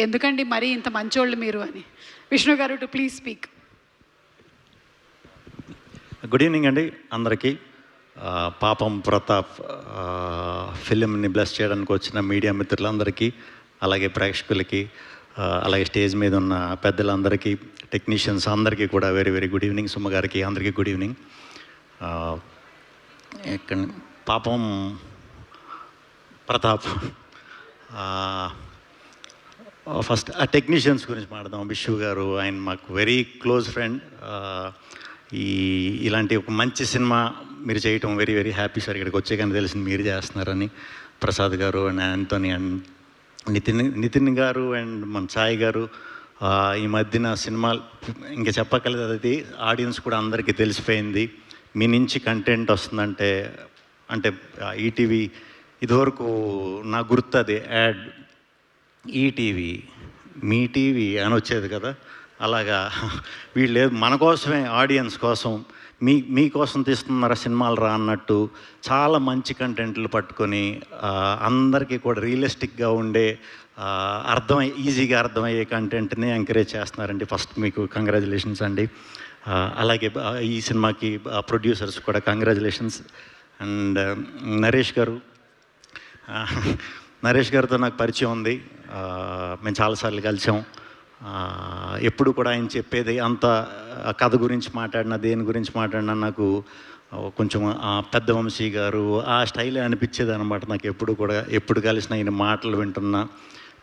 ఎందుకండి మరీ ఇంత మంచోళ్ళు మీరు అని. విష్ణు గారు to please speak. Good evening అండి అందరికీ. పాపం ప్రతాప్ ఫిలింని బ్లెస్ చేయడానికి వచ్చిన మీడియా మిత్రులందరికీ, అలాగే ప్రేక్షకులకి, అలాగే స్టేజ్ మీద ఉన్న పెద్దలందరికీ, టెక్నీషియన్స్ అందరికీ కూడా very very good evening. Suma గారికి అందరికీ గుడ్ ఈవినింగ్. ఇక్కడ పాపం ప్రతాప్ ఫస్ట్ ఆ టెక్నీషియన్స్ గురించి మాట్లాడదాం. విష్ణు గారు ఆయన మాకు వెరీ క్లోజ్ ఫ్రెండ్. ఇలాంటి ఒక మంచి సినిమా మీరు చేయటం వెరీ వెరీ హ్యాపీ సార్. ఇక్కడికి వచ్చే కానీ తెలిసింది మీరు చేస్తున్నారని. ప్రసాద్ గారు అండ్ యాంటోనీ అండ్ నితిన్ గారు అండ్ మన సాయి గారు ఈ మధ్యన సినిమాలు ఇంకా చెప్పక్కర్లేదు, అది ఆడియన్స్ కూడా అందరికీ తెలిసిపోయింది. మీ నుంచి కంటెంట్ వస్తుందంటే అంటే ఈటీవీ ఇదివరకు నాకు గుర్తు అది యాడ్ ఈటీవీ మీ టీవీ అని వచ్చేది కదా, అలాగా వీళ్ళు మన కోసమే ఆడియన్స్ కోసం మీకోసం తీస్తున్నారా సినిమాలు రా అన్నట్టు చాలా మంచి కంటెంట్లు పట్టుకొని అందరికీ కూడా రియలిస్టిక్గా ఉండే ఈజీగా అర్థమయ్యే కంటెంట్ని ఎంకరేజ్ చేస్తున్నారండి. ఫస్ట్ మీకు కంగ్రాచులేషన్స్ అండి. అలాగే ఈ సినిమాకి ప్రొడ్యూసర్స్ కూడా కంగ్రాచులేషన్స్. అండ్ నరేష్ గారితో నాకు పరిచయం ఉంది. మేము చాలాసార్లు కలిసాం. ఎప్పుడు కూడా ఆయన చెప్పేది అంత కథ గురించి మాట్లాడినా దేని గురించి మాట్లాడినా నాకు కొంచెం పెద్ద వంశీ గారు ఆ స్టైలే అనిపించేది అనమాట. నాకు ఎప్పుడు కలిసిన ఆయన మాటలు వింటున్నా.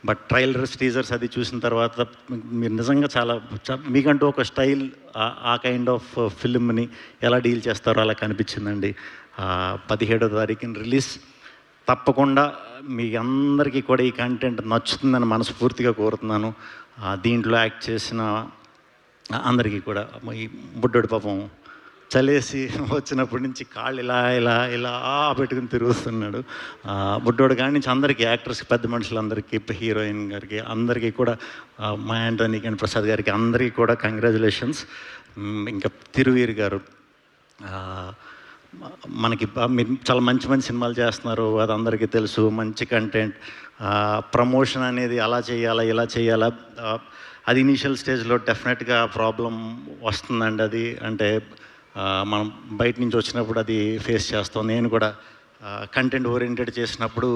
బట్ ట్రైలర్స్ టీజర్స్ అది చూసిన తర్వాత మీరు నిజంగా చాలా మీకంటూ ఒక స్టైల్, ఆ కైండ్ ఆఫ్ ఫిల్మ్ని ఎలా డీల్ చేస్తారో అలా కనిపించిందండి. 17వ తారీఖున రిలీజ్. తప్పకుండా మీ అందరికీ కూడా ఈ కంటెంట్ నచ్చుతుందని మనస్ఫూర్తిగా కోరుతున్నాను. దీంట్లో యాక్ట్ చేసిన అందరికీ కూడా. ఈ బుడ్డోడు పాపం చలేసి వచ్చినప్పటి నుంచి కాళ్ళు ఇలా ఇలా ఇలా పెట్టుకుని తిరుగుతున్నాడు. బుడ్డోడు కాడి నుంచి అందరికీ, యాక్టర్స్కి, పెద్ద మనుషులందరికీ, హీరోయిన్ గారికి అందరికీ కూడా, మా యాంటోనీకి అండ్ ప్రసాద్ గారికి అందరికీ కూడా కంగ్రాచులేషన్స్. ఇంకా తిరువీర్ గారు మనకి మీరు చాలా మంచి మంచి సినిమాలు చేస్తున్నారు, అది అందరికీ తెలుసు. మంచి కంటెంట్, ప్రమోషన్ అనేది అలా చేయాలా ఇలా చేయాలా, అది ఇనీషియల్ స్టేజ్లో డెఫినెట్గా ప్రాబ్లం వస్తుందండి. అది అంటే మనం బయట నుంచి వచ్చినప్పుడు అది ఫేస్ చేస్తాం. నేను కూడా కంటెంట్ ఓరియంటెడ్ చేసినప్పుడు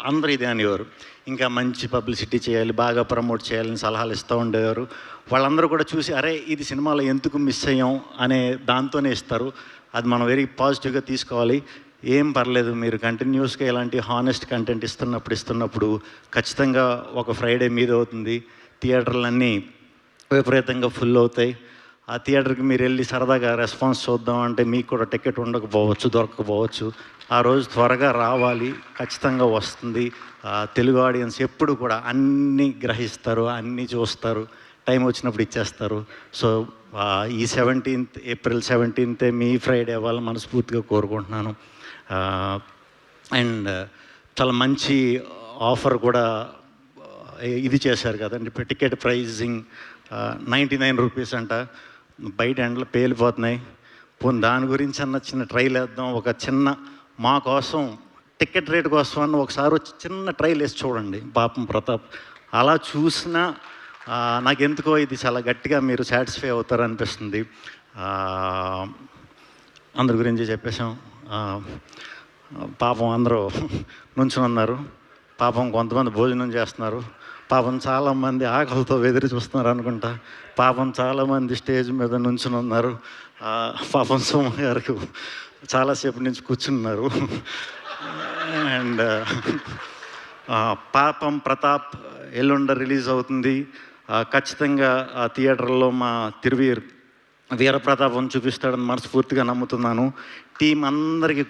అందరూ ఇదే అనేవారు, ఇంకా మంచి పబ్లిసిటీ చేయాలి, బాగా ప్రమోట్ చేయాలని సలహాలు ఇస్తూ ఉండేవారు. వాళ్ళందరూ కూడా చూసి అరే ఇది సినిమాలో ఎందుకు మిస్ అయ్యాం అనే దాంతోనే ఇస్తారు. అది మనం వెరీ పాజిటివ్గా తీసుకోవాలి. ఏం పర్లేదు, మీరు కంటిన్యూస్గా ఇలాంటి హానెస్ట్ కంటెంట్ ఇస్తున్నప్పుడు ఖచ్చితంగా ఒక ఫ్రైడే మీద అవుతుంది. థియేటర్లన్నీ విపరీతంగా ఫుల్ అవుతాయి. ఆ థియేటర్కి మీరు వెళ్ళి సరదాగా రెస్పాన్స్ చూద్దాం అంటే మీకు కూడా టికెట్ దొరకకపోవచ్చు. ఆ రోజు త్వరగా రావాలి, ఖచ్చితంగా వస్తుంది. తెలుగు ఆడియన్స్ ఎప్పుడు కూడా అన్నీ గ్రహిస్తారు, అన్నీ చూస్తారు, టైం వచ్చినప్పుడు ఇచ్చేస్తారు. సో ఈ ఏప్రిల్ 17th మీ ఫ్రైడే అవ్వాలని మనస్ఫూర్తిగా కోరుకుంటున్నాను. అండ్ చాలా మంచి ఆఫర్ కూడా ఇది చేశారు కదండి. టికెట్ ప్రైజింగ్ 99 రూపీస్ అంట. బయట ఎండలు పేలిపోతున్నాయి. పోనీ దాని గురించి చిన్న ట్రైల్ వేద్దాం, ఒక చిన్న మా కోసం టికెట్ రేట్ కోసం అన్న ఒకసారి వచ్చి చిన్న ట్రైల్ వేసి చూడండి పాపం ప్రతాప్. అలా చూసినా నాకెందుకో ఇది చాలా గట్టిగా మీరు సాటిస్ఫై అవుతారనిపిస్తుంది. అందరి గురించి చెప్పేశాం. పాపం అందరూ నుంచుని ఉన్నారు. పాపం కొంతమంది భోజనం చేస్తున్నారు. పాపం చాలామంది ఆకలితో ఎదురు చూస్తున్నారు అనుకుంటా. పాపం చాలామంది స్టేజ్ మీద నుంచుని ఉన్నారు. పాపం సోమ గారికి చాలాసేపు నుంచి కూర్చున్నారు. అండ్ పాపం ప్రతాప్ ఎల్లుండ రిలీజ్ అవుతుంది. ఖచ్చితంగా ఆ థియేటర్లో మా వీరప్రతాపం చూపిస్తాడని మనస్ఫూర్తిగా నమ్ముతున్నాను. టీం అందరికీ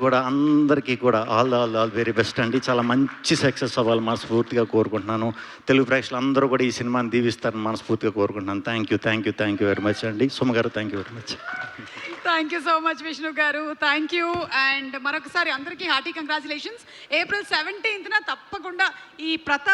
కూడా ఆల్ వెరీ బెస్ట్ అండి. చాలా మంచి సక్సెస్ అవ్వాలి మనస్ఫూర్తిగా కోరుకుంటున్నాను. తెలుగు ప్రేక్షకులు అందరూ కూడా ఈ సినిమాని దీవిస్తారని మనస్ఫూర్తిగా కోరుకుంటున్నాను. థ్యాంక్ యూ వెరీ మచ్ అండి. సుమ గారు thank you very much. Thank you so much Vishnu గారు, థ్యాంక్ యూ. అండ్ మరొకసారి అందరికీ హార్టీ కంగ్రాచులేషన్స్. ఏప్రిల్ 17th తప్పకుండా ఈ ప్రతాప్